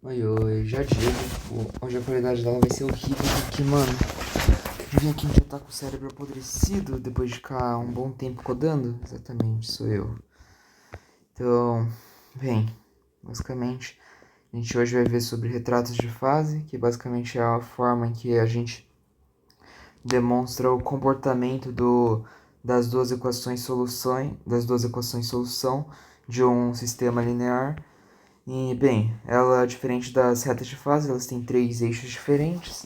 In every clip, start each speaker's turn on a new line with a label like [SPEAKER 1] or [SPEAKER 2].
[SPEAKER 1] Oi, oi, já digo, hoje a qualidade dela vai ser horrível porque, mano, eu vim aqui já tá com o cérebro apodrecido depois de ficar um bom tempo codando. Exatamente, sou eu. Então, bem, basicamente, a gente hoje vai ver sobre retratos de fase, que basicamente é a forma em que a gente demonstra o comportamento das duas equações solução de um sistema linear. E, bem, ela, diferente das retas de fase, elas têm três eixos diferentes.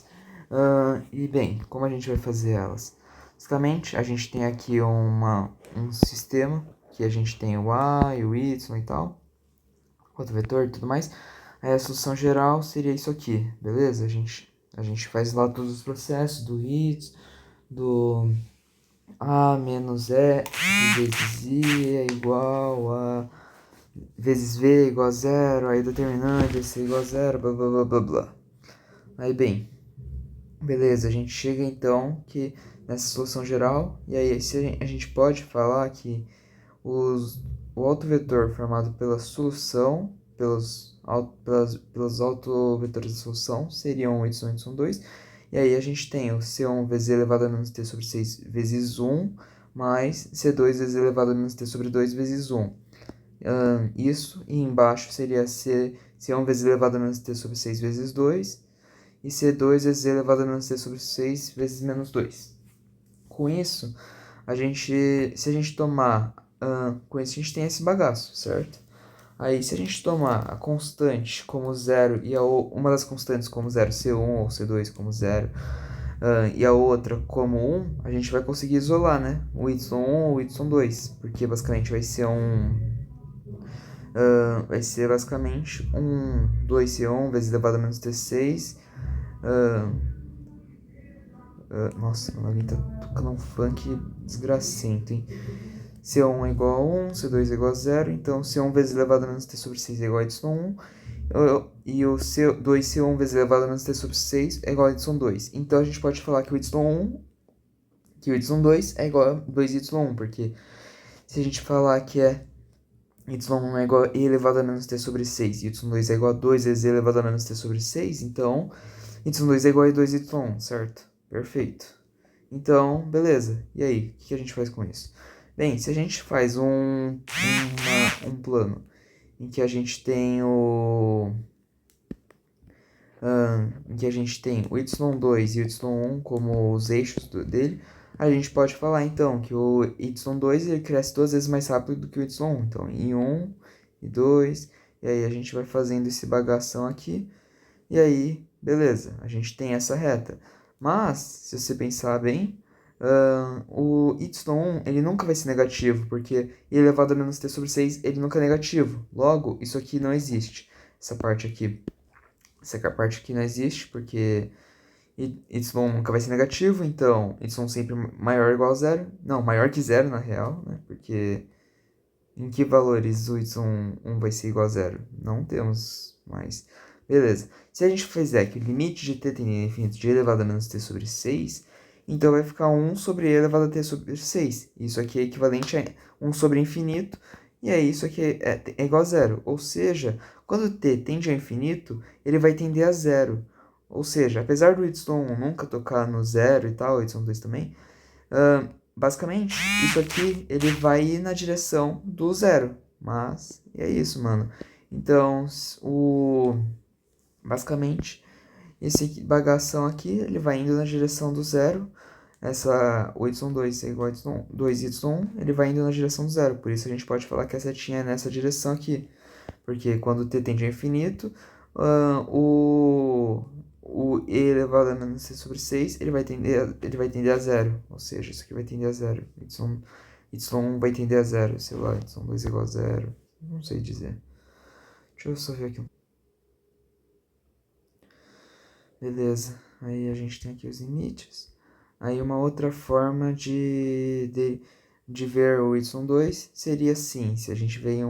[SPEAKER 1] Bem, como a gente vai fazer elas? Basicamente, a gente tem aqui um sistema, que a gente tem o A e o Y e tal, outro vetor e tudo mais. Aí a solução geral seria isso aqui, beleza? A gente faz lá todos os processos do Y, do A menos E vezes I é igual a vezes V é igual a zero, aí determinante vai ser igual a zero, blá blá blá blá blá. Aí bem, beleza, a gente chega então que nessa solução geral, e aí a gente pode falar que o autovetor formado pela solução, pelos autovetores da solução, seriam y, y2, e aí a gente tem o C1 vezes e elevado a menos t sobre 6 vezes 1, mais C2 vezes e elevado a menos t sobre 2 vezes 1. Isso, e embaixo seria C1 vezes e elevado a menos t sobre 6 vezes 2, e C2 vezes e elevado a menos t sobre 6 vezes menos 2. Com isso, se a gente tomar, com isso a gente tem esse bagaço, certo? Aí, se a gente tomar a constante como zero e uma das constantes como zero, C1 ou C2 como zero, e a outra como 1, a gente vai conseguir isolar, né? O y1 ou o y2, porque basicamente vai ser basicamente um 2C1 vezes elevado a menos T6. Nossa, alguém tá tocando um funk desgracento, hein? C1 é igual a 1, C2 é igual a 0, então C1 vezes elevado a menos T sobre 6 é igual a Y1, e o C2C1 vezes elevado a menos T sobre 6 é igual a Y2. Então a gente pode falar que o Y2 é igual a 2Y1, porque se a gente falar que y1 é igual a e elevado a menos t sobre 6 e y2 é igual a 2 vezes e elevado a menos t sobre 6, então y2 é igual a 2y1, certo? Perfeito. Então, beleza. E aí, o que a gente faz com isso? Bem, se a gente faz um plano em que a gente tem o y2 e o y1 como os eixos dele, a gente pode falar então que o y2 ele cresce duas vezes mais rápido do que o y1. Então, em 1 e 2, e aí a gente vai fazendo esse bagação aqui, e aí, beleza, a gente tem essa reta. Mas, se você pensar bem, o y1 ele nunca vai ser negativo, porque e elevado a menos t sobre 6 ele nunca é negativo. Logo, isso aqui não existe. Essa parte aqui. Essa parte aqui não existe, porque y nunca vai ser negativo, então y sempre maior ou igual a zero. Não, maior que zero na real, né? Porque em que valores o y1 vai ser igual a zero? Não temos mais. Beleza. Se a gente fizer que o limite de t tendendo a infinito de e elevado a menos t sobre 6, então vai ficar 1 sobre e elevado a t sobre 6. Isso aqui é equivalente a 1 sobre infinito, e aí isso aqui é igual a zero. Ou seja, quando t tende ao infinito, ele vai tender a zero. Ou seja, apesar do y1 nunca tocar no zero e tal, y2 também, basicamente, isso aqui ele vai ir na direção do zero. Mas, é isso, mano. Então, basicamente, esse bagação aqui, ele vai indo na direção do zero. O y2 é igual a y2y1, ele vai indo na direção do zero. Por isso a gente pode falar que a setinha é nessa direção aqui. Porque quando t tende ao infinito, o e elevado a menos c sobre 6, ele vai tender a zero. Ou seja, isso aqui vai tender a zero. Y1 vai tender a zero, sei lá, y2 é igual a zero. Não sei dizer. Deixa eu só ver aqui. Beleza. Aí a gente tem aqui os limites. Aí uma outra forma de ver o y2 seria assim, se a gente vê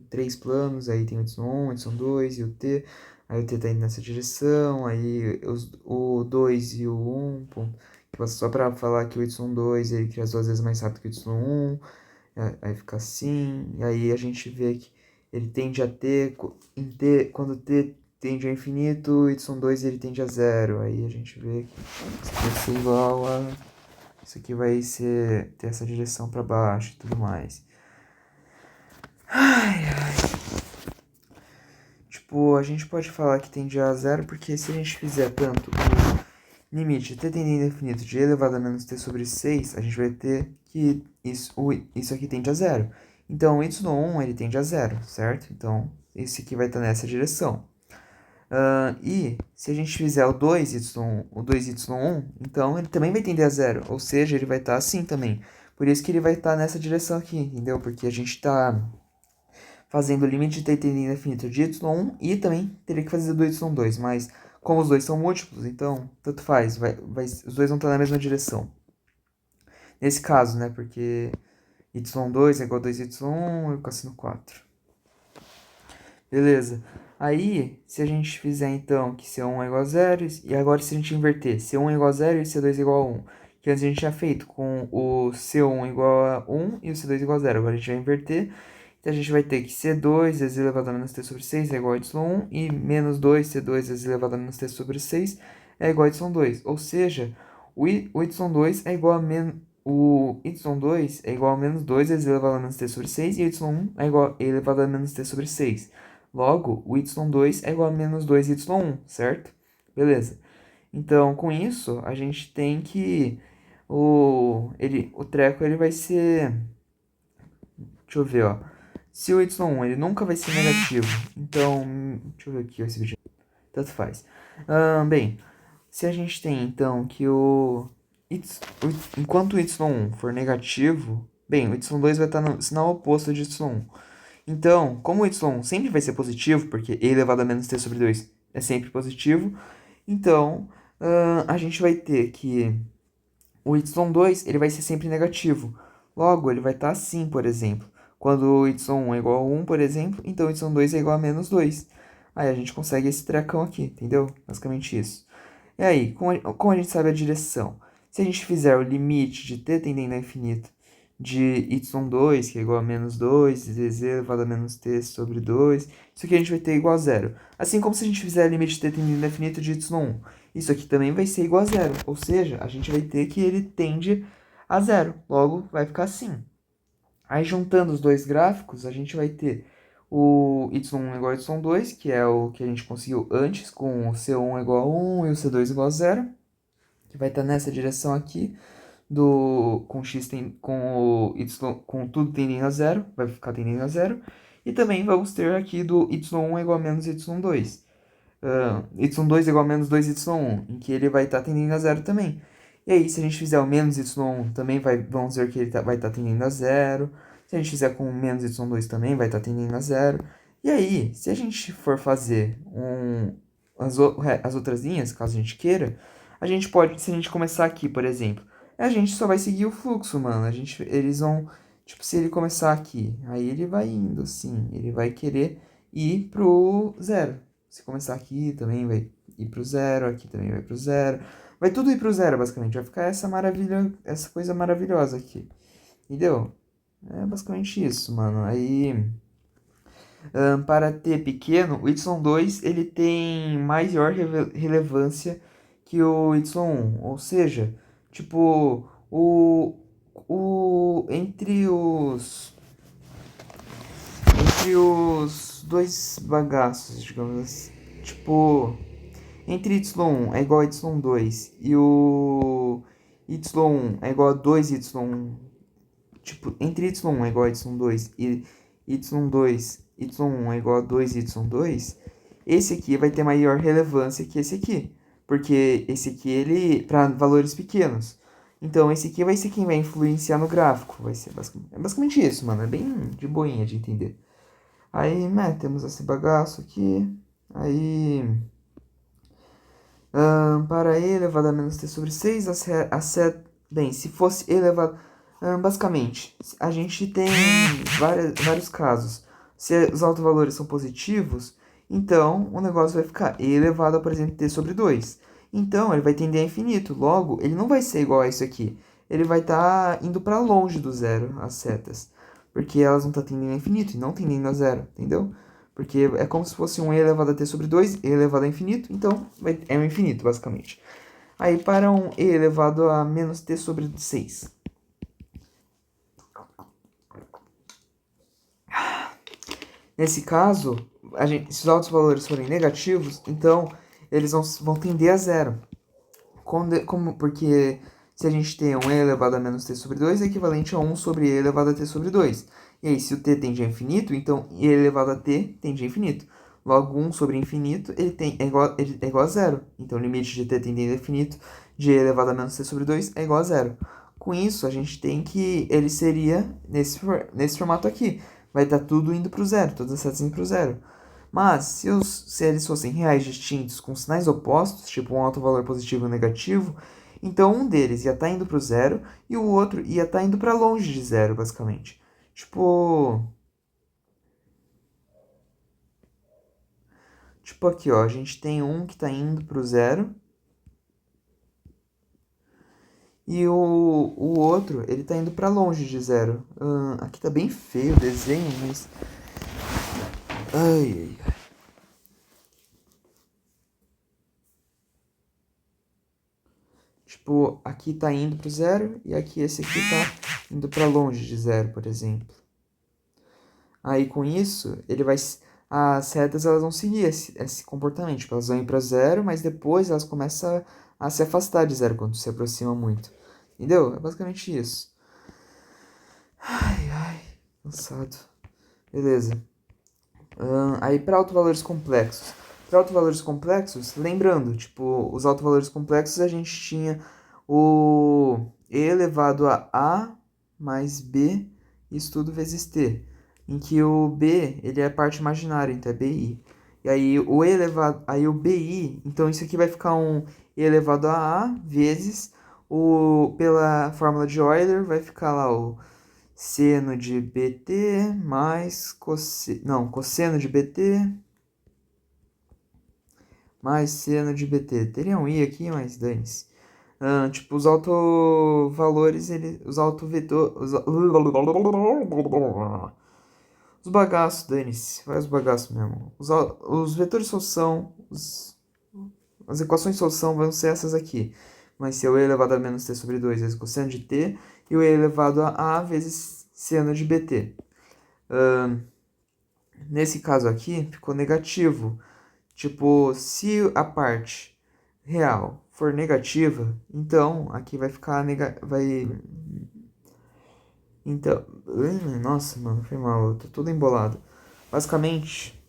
[SPEAKER 1] três planos, aí tem o y1, o y2 e o t, aí o t tá indo nessa direção, aí o 2 e o 1, só para falar que o y2 ele cresce duas vezes mais rápido que o y1, aí fica assim, e aí a gente vê que ele tende a quando t tende ao infinito, y2 ele tende a zero. Aí a gente vê que isso aqui vai ser igual a... Isso aqui vai ter essa direção para baixo e tudo mais. Ai, ai. Tipo, a gente pode falar que tende a zero porque se a gente fizer tanto o limite de t tendendo ao infinito de e elevado a menos t sobre 6, a gente vai ter que isso aqui tende a zero. Então, o y1 ele tende a zero, certo? Então, esse aqui vai estar nessa direção. E se a gente fizer o 2y1, então ele também vai tender a zero, ou seja, ele vai estar assim também. Por isso que ele vai estar nessa direção aqui, entendeu? Porque a gente está fazendo o limite de t tendendo ao infinito de y1 e também teria que fazer do y2, mas como os dois são múltiplos, então tanto faz, os dois vão estar na mesma direção. Nesse caso, né, porque y2 é igual a 2y1 e o cosseno 4. Beleza. Aí, se a gente fizer então que C1 é igual a 0, e agora se a gente inverter, C1 é igual a 0 e C2 é igual a 1, que antes a gente tinha feito com o C1 igual a 1 e o C2 igual a 0, agora a gente vai inverter, então a gente vai ter que C2 vezes elevado a menos t sobre 6 é igual a y1, e menos 2C2 vezes elevado a menos t sobre 6 é igual a y2, ou seja, o y2 é igual a o y2 é igual a menos 2 vezes elevado a menos t sobre 6 e o y1 é igual a elevado a menos t sobre 6. Logo, o y2 é igual a menos 2y1, certo? Beleza. Então, com isso, a gente tem que... O treco ele vai ser... Deixa eu ver, ó. Se o y1 ele nunca vai ser negativo, então... Deixa eu ver aqui esse vídeo. Tanto faz. Bem, se a gente tem, então, que enquanto o y1 for negativo... Bem, o y2 vai estar no sinal oposto de y1. Então, como o y sempre vai ser positivo, porque e elevado a menos t sobre 2 é sempre positivo, então a gente vai ter que o y2 ele vai ser sempre negativo. Logo, ele vai estar assim, por exemplo. Quando o y1 é igual a 1, por exemplo, então o y2 é igual a menos 2. Aí a gente consegue esse trecão aqui, entendeu? Basicamente isso. E aí, como a gente sabe a direção? Se a gente fizer o limite de t tendendo ao infinito de y2, que é igual a menos 2, vezes e elevado a menos t sobre 2. Isso aqui a gente vai ter igual a zero. Assim como se a gente fizer o limite de t tendendo ao infinito de y1. Isso aqui também vai ser igual a zero. Ou seja, a gente vai ter que ele tende a zero. Logo, vai ficar assim. Aí, juntando os dois gráficos, a gente vai ter o y1 igual a y2, que é o que a gente conseguiu antes, com o c1 igual a 1 e o c2 igual a 0. Que vai estar nessa direção aqui com x com o y com tudo tendendo a zero, vai ficar tendendo a zero. E também vamos ter aqui do y1 igual a menos y2. Y2 igual a menos 2y1, em que ele vai estar tendendo a zero também. E aí, se a gente fizer o menos y1 também vamos ver que ele vai estar tendendo a zero. Se a gente fizer com o menos y2 também vai estar tendendo a zero. E aí, se a gente for fazer as outras linhas, caso a gente queira, a gente pode, se a gente começar aqui, por exemplo, a gente só vai seguir o fluxo, mano. Eles vão, tipo, se ele começar aqui, aí ele vai indo assim, ele vai querer ir pro zero. Se começar aqui, também vai ir pro zero, aqui também vai pro zero. Vai tudo ir pro zero, basicamente. Vai ficar essa maravilha, essa coisa maravilhosa aqui. Entendeu? É basicamente isso, mano. Aí, para t pequeno, o y2 ele tem maior relevância que o y1. Ou seja, tipo, entre os dois bagaços, digamos assim, tipo, entre y1 é igual a y2 e o y1 é igual a 2y, tipo, entre y1 é igual a y2 e y1 é igual a 2y2, esse aqui vai ter maior relevância que esse aqui, porque esse aqui ele para valores pequenos. Então esse aqui vai ser quem vai influenciar no gráfico, vai ser basicamente isso, mano, é bem de boinha de entender. Aí, né, temos esse bagaço aqui. Aí, para e elevado a menos t sobre 6, bem, se fosse elevado... basicamente, a gente tem vários casos. Se os autovalores são positivos, então o negócio vai ficar e elevado a, por exemplo, t sobre 2. Então, ele vai tender a infinito. Logo, ele não vai ser igual a isso aqui. Ele vai estar indo para longe do zero, as setas. Porque elas vão estar tendendo a infinito e não tendendo a zero, entendeu? Porque é como se fosse um e elevado a t sobre 2, e elevado a infinito, então é um infinito, basicamente. Aí para um e elevado a menos t sobre 6. Nesse caso, se os altos valores forem negativos, então eles vão tender a zero. Porque se a gente tem um e elevado a menos t sobre 2 é equivalente a 1 sobre e elevado a t sobre 2. E aí, se o t tende a infinito, então e elevado a t tende a infinito. Logo, 1 sobre infinito ele é igual a zero. Então, o limite de t tendendo a infinito de e elevado a menos t sobre 2 é igual a zero. Com isso, a gente tem que ele seria nesse formato aqui. Vai estar tudo indo para o zero, todas as setas indo para o zero. Mas, se eles fossem reais distintos com sinais opostos, tipo um alto valor positivo e um negativo, então um deles ia estar indo para o zero e o outro ia estar indo para longe de zero, basicamente. Tipo aqui, ó, a gente tem um que está indo para o zero e o outro, ele está indo para longe de zero. Aqui tá bem feio o desenho, mas... Ai, ai. Tipo, aqui tá indo pro zero e aqui esse aqui tá indo para longe de zero, por exemplo. Aí com isso, as setas elas vão seguir esse comportamento. Tipo, elas vão ir para zero, mas depois elas começam a se afastar de zero quando se aproxima muito. Entendeu? É basicamente isso. Ai, ai, cansado. Beleza. Aí para autovalores complexos. Para autovalores complexos, lembrando, tipo, os autovalores complexos a gente tinha o e elevado a mais b, isso tudo vezes t, em que o b ele é parte imaginária, então é bi. E aí aí o bi, então isso aqui vai ficar um e elevado a vezes pela fórmula de Euler vai ficar lá o seno de bt mais cosseno de bt mais seno de bt. Teria um i aqui, mas dane-se. Tipo, os autovalores, os autovetores... Os bagaços, dane-se. Vai os bagaços mesmo. Os vetores de solução, as equações de solução vão ser essas aqui. Vai ser o e elevado a menos t sobre 2 vezes cosseno de t e o e elevado a vezes seno de bt. Nesse caso aqui, ficou negativo. Tipo, se a parte real for negativa, então aqui vai ficar então, nossa, mano, foi mal, eu tô todo embolado. Basicamente,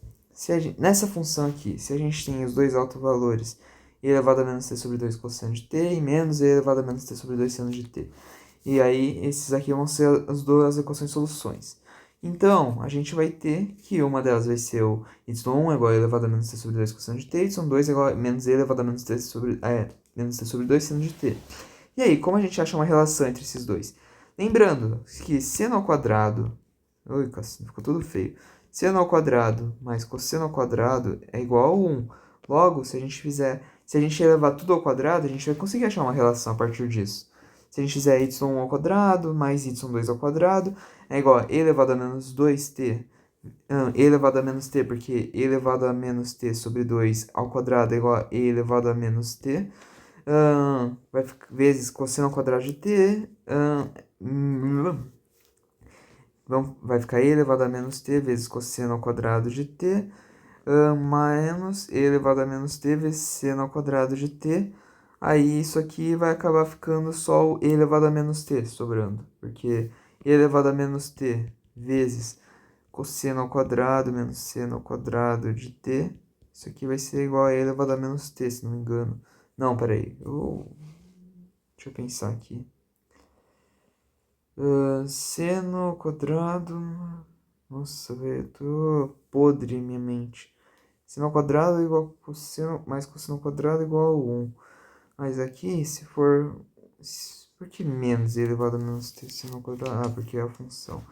[SPEAKER 1] nessa função aqui, se a gente tem os dois autovalores, e elevado a menos t sobre 2 cosseno de t e menos e elevado a menos t sobre 2 seno de t. E aí, esses aqui vão ser as duas equações soluções. Então, a gente vai ter que uma delas vai ser o y1 é igual a elevado a menos t sobre 2 cosseno de t, e y2 é igual a menos e elevado a menos t sobre 2 seno de t. E aí, como a gente acha uma relação entre esses dois? Lembrando que seno ao quadrado... Ui, cacete, ficou tudo feio. Seno ao quadrado mais cosseno ao quadrado é igual a 1. Logo, se a gente elevar tudo ao quadrado, a gente vai conseguir achar uma relação a partir disso. Se a gente fizer y1 ao quadrado mais y2 ao quadrado é igual a e elevado a menos 2t. E elevado a menos t, porque e elevado a menos t sobre 2 ao quadrado é igual a e elevado a menos t. Vai ficar vezes cosseno ao quadrado de t. Vai ficar e elevado a menos t vezes cosseno ao quadrado de t. Menos e elevado a menos t vezes seno ao quadrado de t. Aí isso aqui vai acabar ficando só o e elevado a menos t sobrando. Porque e elevado a menos t vezes cosseno ao quadrado menos seno ao quadrado de t. Isso aqui vai ser igual a e elevado a menos t, se não me engano. Não, peraí. Deixa eu pensar aqui. Seno ao quadrado... Nossa, velho, tô podre em minha mente. Seno ao quadrado é igual a cosseno, mais cosseno ao quadrado é igual a 1. Mas aqui, se for... Por que menos e elevado a menos t seno ao quadrado? Ah, porque é a função.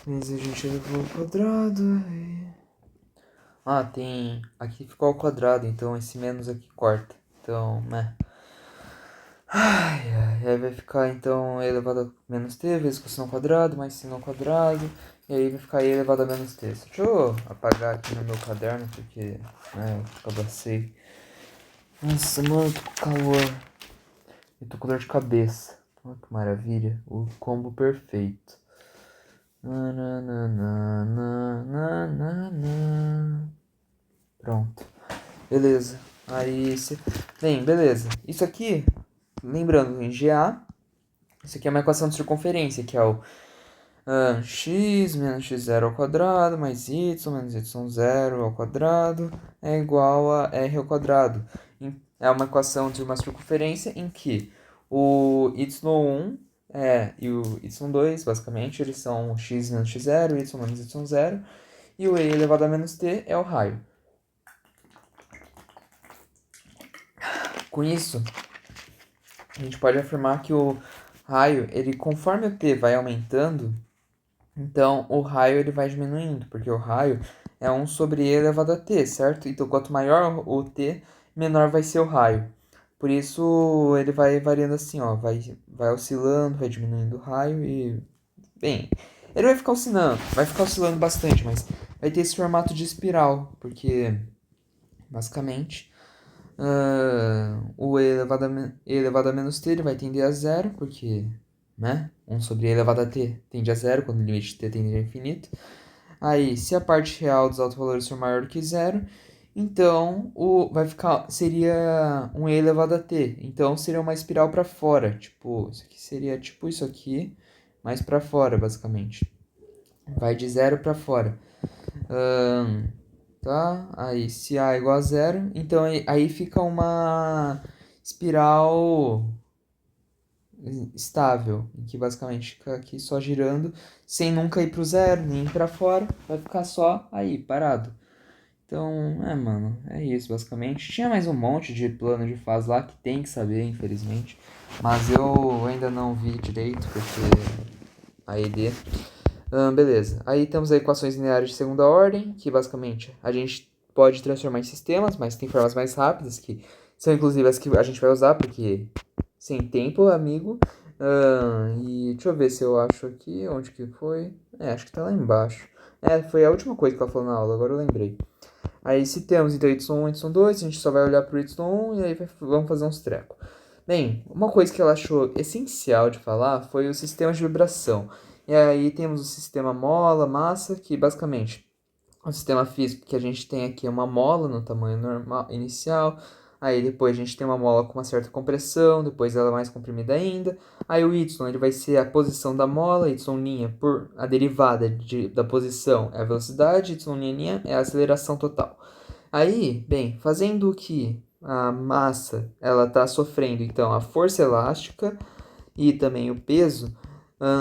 [SPEAKER 1] Mas a gente elevou ao quadrado e... tem... Aqui ficou ao quadrado, então esse menos aqui corta. Então, né? Aí vai ficar então e elevado a menos t vezes cosseno ao quadrado mais seno ao quadrado. E aí vai ficar E elevado a menos t. Deixa eu apagar aqui no meu caderno, porque, né, eu cabacei. Nossa, mano, tô com calor. Eu tô com dor de cabeça. Olha que maravilha. O combo perfeito. Nananana. Pronto. Beleza. Aí, bem, beleza. Isso aqui, lembrando, em GA, isso aqui é uma equação de circunferência, que é o x menos x0 ao quadrado mais y menos y0 ao quadrado é igual a r ao quadrado. É uma equação de uma circunferência em que o y1 e o y2, basicamente, eles são x menos x0, y menos y0, e o e elevado a menos t é o raio. Com isso, a gente pode afirmar que o raio, ele conforme o t vai aumentando, então o raio ele vai diminuindo, porque o raio é 1 sobre e elevado a t, certo? Então quanto maior o t, menor vai ser o raio. Por isso ele vai variando assim, ó, vai oscilando, vai diminuindo o raio e... Bem, ele vai ficar oscilando bastante, mas vai ter esse formato de espiral, porque basicamente o e elevado a menos t ele vai tender a zero, porque, né, 1 sobre e elevado a t tende a zero quando o limite de t tende a infinito. Aí, se a parte real dos autovalores for maior do que zero, então seria um e elevado a t. Então seria uma espiral para fora, tipo, isso aqui seria tipo isso aqui, mas para fora, basicamente. Vai de zero para fora. Tá? Aí, se A é igual a zero, então aí fica uma espiral estável, em que basicamente fica aqui só girando, sem nunca ir pro zero, nem ir pra fora, vai ficar só aí, parado. Então, mano, é isso, basicamente. Tinha mais um monte de plano de fase lá que tem que saber, infelizmente, mas eu ainda não vi direito, porque a ED... beleza. Aí temos as equações lineares de segunda ordem, que basicamente a gente pode transformar em sistemas, mas tem formas mais rápidas, que são inclusive as que a gente vai usar, porque sem tempo, amigo. E deixa eu ver se eu acho aqui, onde que foi. Acho que tá lá embaixo. Foi a última coisa que ela falou na aula, agora eu lembrei. Aí se temos então y1 e y2, a gente só vai olhar pro y1 e aí vamos fazer uns trecos. Bem, uma coisa que ela achou essencial de falar foi o sistema de vibração. E aí temos o sistema mola, massa, que basicamente o sistema físico que a gente tem aqui é uma mola no tamanho normal inicial. Aí depois a gente tem uma mola com uma certa compressão, depois ela é mais comprimida ainda. Aí o y ele vai ser a posição da mola, y' por a derivada da posição é a velocidade, y' é a aceleração total. Aí, bem, fazendo o que a massa ela está sofrendo, então a força elástica e também o peso,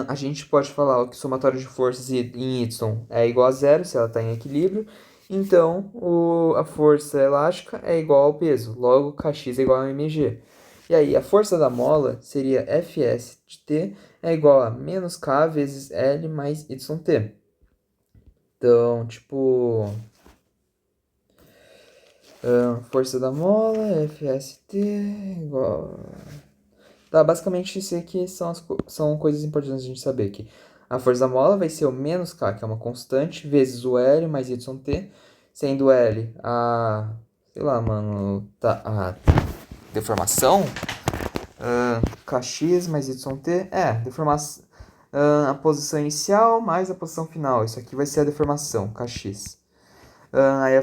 [SPEAKER 1] a gente pode falar que o somatório de forças em y é igual a zero se ela está em equilíbrio. Então, a força elástica é igual ao peso, logo kx é igual a mg. E aí, a força da mola seria Fs de t é igual a menos k vezes L mais yt. Então, tipo, força da mola, Fst igual... Tá, basicamente isso aqui são coisas importantes a gente saber aqui. A força da mola vai ser o menos K, que é uma constante, vezes o L mais YT, sendo L sei lá, mano, a deformação, Kx mais YT, deformação, a posição inicial mais a posição final, isso aqui vai ser a deformação, Kx. Aí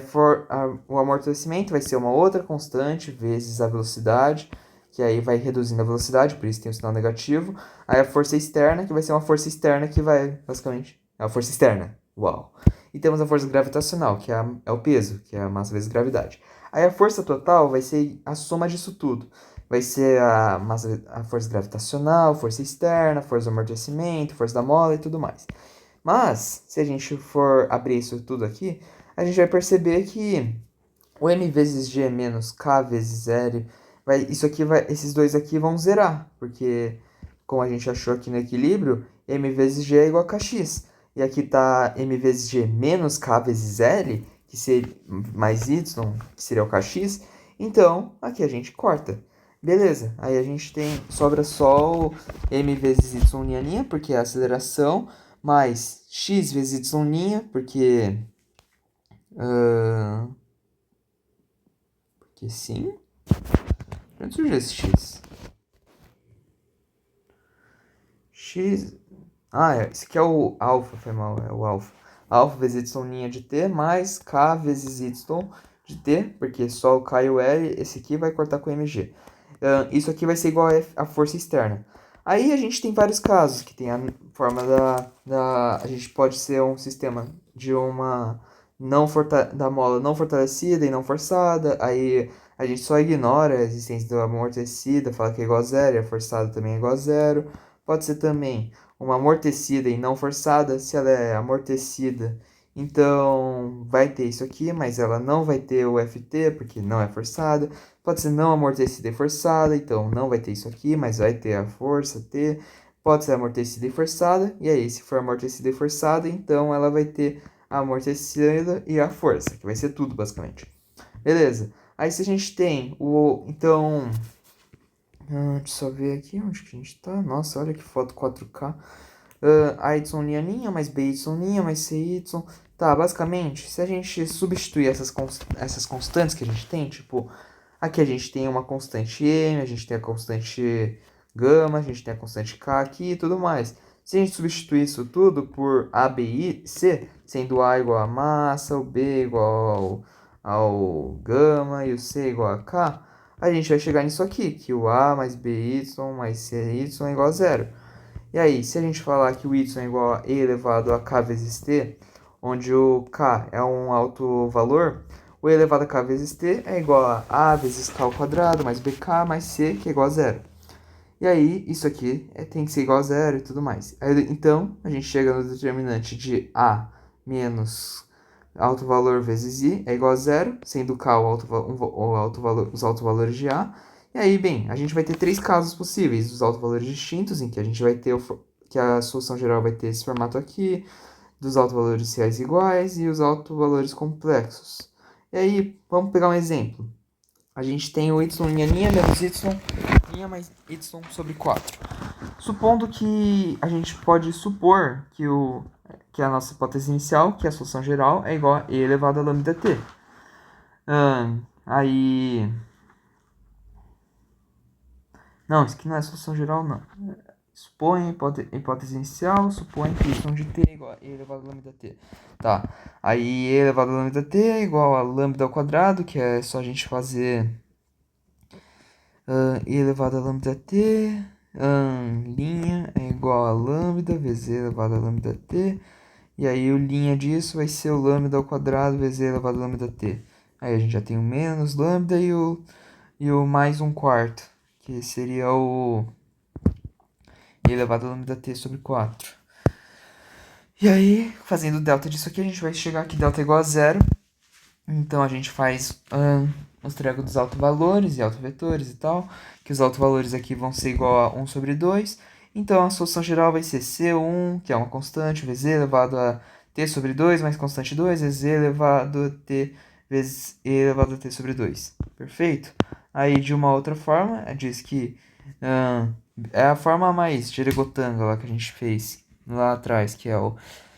[SPEAKER 1] o amortecimento vai ser uma outra constante, vezes a velocidade, que aí vai reduzindo a velocidade, por isso tem o sinal negativo. Aí a força externa, que vai ser uma força externa que vai, basicamente, é a força externa. Uau! E temos a força gravitacional, que é o peso, que é a massa vezes gravidade. Aí a força total vai ser a soma disso tudo. Vai ser a força gravitacional, força externa, força do amortecimento, força da mola e tudo mais. Mas, se a gente for abrir isso tudo aqui, a gente vai perceber que o m vezes g menos k vezes L, esses dois aqui vão zerar, porque, como a gente achou aqui no equilíbrio, m vezes g é igual a kx. E aqui está m vezes g menos k vezes L, que seria mais y, que seria o kx. Então, aqui a gente corta. Beleza, aí a gente sobra só o m vezes y', porque é a aceleração, mais x vezes y', ah, porque sim. De onde surgiu esse x? X... Ah, esse aqui é o alfa, foi mal, é o alfa. Alfa vezes y' de t mais k vezes y de t, porque só o k e o l, esse aqui vai cortar com o mg. Isso aqui vai ser igual a força externa. Aí a gente tem vários casos, que tem a forma a gente pode ser um sistema de uma da mola não fortalecida e não forçada, aí a gente só ignora a existência do amortecida, fala que é igual a zero, e a forçada também é igual a zero. Pode ser também uma amortecida e não forçada, se ela é amortecida, então vai ter isso aqui, mas ela não vai ter o FT, porque não é forçada. Pode ser não amortecida e forçada, então não vai ter isso aqui, mas vai ter a força T. Pode ser amortecida e forçada, e aí, se for amortecida e forçada, então ela vai ter a amortecida e a força, que vai ser tudo, basicamente. Beleza. Aí, se a gente tem o... Então... deixa eu só ver aqui onde que a gente tá. Nossa, olha que foto 4K. A y' mais by' mais cy. Tá, basicamente, se a gente substituir essas constantes que a gente tem, tipo, aqui a gente tem uma constante m, a gente tem a constante gama, a gente tem a constante k aqui e tudo mais. Se a gente substituir isso tudo por a, b, i, c, sendo a igual a massa, o b igual ao gama e o c igual a k, a gente vai chegar nisso aqui, que o a mais by mais cy é igual a zero. E aí, se a gente falar que o y é igual a e elevado a k vezes t, onde o k é um alto valor, o e elevado a k vezes t é igual a vezes k ao quadrado mais bk mais c, que é igual a zero. E aí, isso aqui tem que ser igual a zero e tudo mais. Aí, então, a gente chega no determinante de a menos alto valor vezes i é igual a zero, sendo k os altos valores de a. E aí, bem, a gente vai ter três casos possíveis, os altos valores distintos, em que a gente vai ter que a solução geral vai ter esse formato aqui, dos altos valores reais iguais e os altos valores complexos. E aí, vamos pegar um exemplo. A gente tem o y' menos y' mais y sobre 4. Supondo que a gente pode supor que a nossa hipótese inicial, que a solução geral, é igual a e elevado a lambda t. Aí... Não, isso aqui não é solução geral, não. Supõe a hipótese inicial, supõe que y de t é igual a e elevado a lambda t. Tá, aí e elevado a lambda t é igual a lambda ao quadrado, que é só a gente fazer e elevado a lambda t, linha é igual a lambda vezes e elevado a lambda t. E aí o linha disso vai ser o lambda ao quadrado vezes e elevado a lambda t. Aí a gente já tem o menos lambda e o mais um quarto, que seria o e elevado a lambda t sobre 4. E aí, fazendo o delta disso aqui, a gente vai chegar que delta é igual a zero. Então a gente faz os triângulos dos autovalores e autovetores e tal, que os autovalores aqui vão ser igual a 1 sobre 2. Então a solução geral vai ser C1, que é uma constante, vezes e elevado a t sobre 2, mais constante 2, vezes e elevado a t vezes e elevado a t sobre 2. Perfeito? Aí de uma outra forma, diz que é a forma mais giregotângulo que a gente fez lá atrás, que é o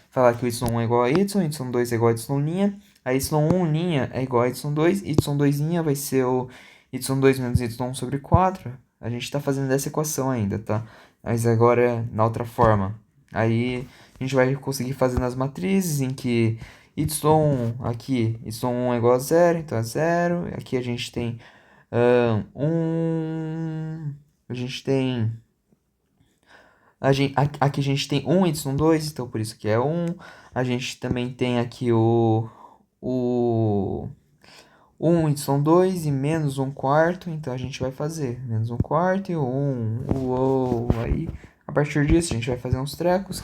[SPEAKER 1] falar que o y1 é igual a y, y2 é igual a y', a y1' é igual a y2, y2' vai ser o y2 menos y1 sobre 4. A gente está fazendo essa equação ainda, tá? Mas agora na outra forma. Aí a gente vai conseguir fazer nas matrizes em que aqui, y1 é igual a zero, então é zero. Aqui a gente tem a gente tem aqui a gente tem 1 y2, então por isso que é 1. A gente também tem aqui o 1 y2 e menos 1 quarto, então a gente vai fazer menos 1 quarto e o 1, aí a partir disso a gente vai fazer uns trecos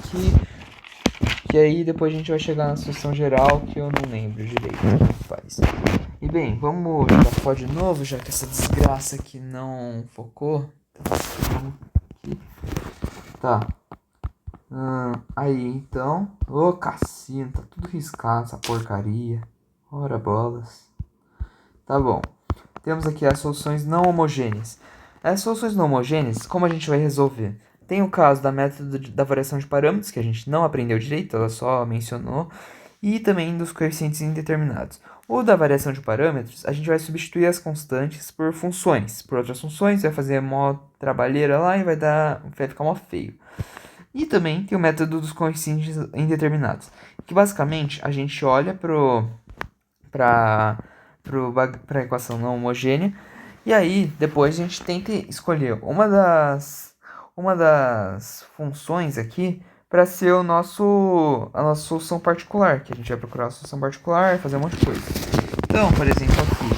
[SPEAKER 1] que aí depois a gente vai chegar na solução geral, que eu não lembro direito como faz. E bem, vamos jogar pó de novo, já que essa desgraça aqui não focou. Então, vamos aqui. Tá. Aí então. Ô, cassino, tá tudo riscado essa porcaria. Ora bolas. Tá bom. Temos aqui as soluções não homogêneas. As soluções não homogêneas, como a gente vai resolver? tem o caso da método da variação de parâmetros, que a gente não aprendeu direito, ela só mencionou, e também dos coeficientes indeterminados. O da variação de parâmetros, a gente vai substituir as constantes por funções, por outras funções, vai fazer mó trabalheira lá e vai ficar mó feio. E também tem o método dos coeficientes indeterminados, que basicamente a gente olha para a equação não homogênea, e aí depois a gente tenta escolher uma das funções aqui para ser a nossa solução particular, que a gente vai procurar a solução particular, fazer um monte de coisa. Então, por exemplo, aqui,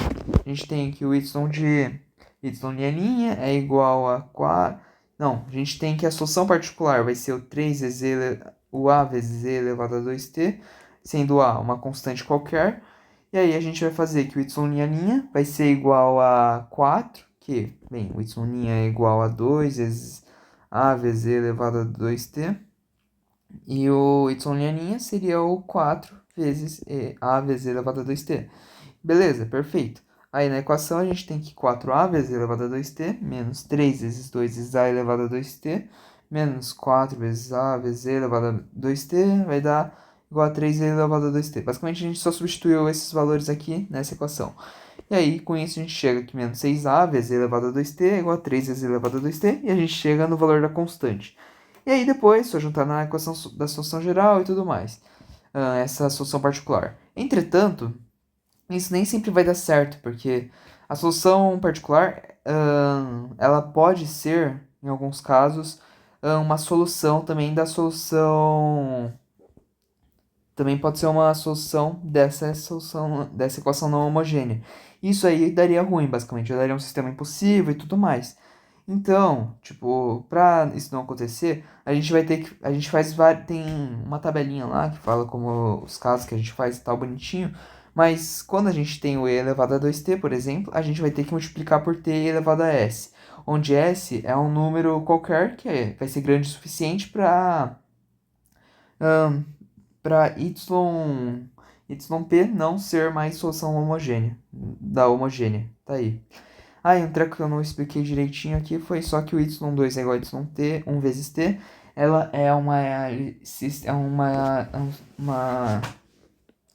[SPEAKER 1] a gente tem que o y' é igual a 4. Não, a gente tem que a solução particular vai ser o 3 vezes o a vezes e elevado a 2t, sendo a uma constante qualquer. E aí a gente vai fazer que o y' vai ser igual a 4, que, bem, o y' é igual a 2 vezes a vezes e elevado a 2t. E o y' seria o 4 vezes a vezes e elevado a 2t. Beleza, perfeito. Aí na equação a gente tem que 4a vezes e elevado a 2t, menos 3 vezes 2 vezes a elevado a 2t, menos 4 vezes a vezes e elevado a 2t, vai dar igual a 3 e elevado a 2t. Basicamente a gente só substituiu esses valores aqui nessa equação. E aí com isso a gente chega que menos 6a vezes e elevado a 2t é igual a 3 vezes e elevado a 2t, e a gente chega no valor da constante. E aí depois, só juntar na equação da solução geral e tudo mais, essa solução particular. Entretanto, isso nem sempre vai dar certo, porque a solução particular, ela pode ser, em alguns casos, uma solução também da solução. Também pode ser uma solução dessa equação não homogênea. Isso aí daria ruim, basicamente, daria um sistema impossível e tudo mais. Então, tipo, para isso não acontecer, a gente vai ter que. A gente faz. Tem uma tabelinha lá que fala como os casos que a gente faz e tal, bonitinho. Mas quando a gente tem o e elevado a 2t, por exemplo, a gente vai ter que multiplicar por t elevado a s. Onde s é um número qualquer que vai ser grande o suficiente para yp não ser mais solução homogênea, da homogênea. Tá aí. Ah, e um treco que eu não expliquei direitinho aqui foi só que o y2 é igual a yt, 1 vezes t, ela é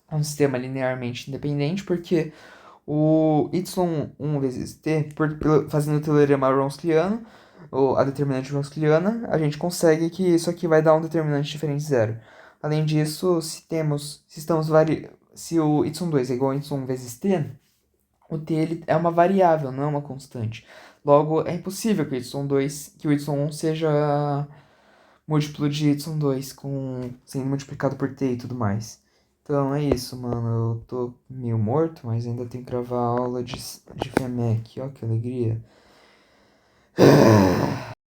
[SPEAKER 1] um sistema linearmente independente, porque o y1 vezes t, fazendo o teorema Wronskiano, ou a determinante Wronskiana, a gente consegue que isso aqui vai dar um determinante diferente de zero. Além disso, se o y2 é igual a y1 vezes t, o t ele é uma variável, não é uma constante. Logo, é impossível que o y1 seja múltiplo de y2 sendo multiplicado por t e tudo mais. Então é isso, mano. Eu tô meio morto, mas ainda tenho que gravar a aula de FEMEC. Ó, que alegria.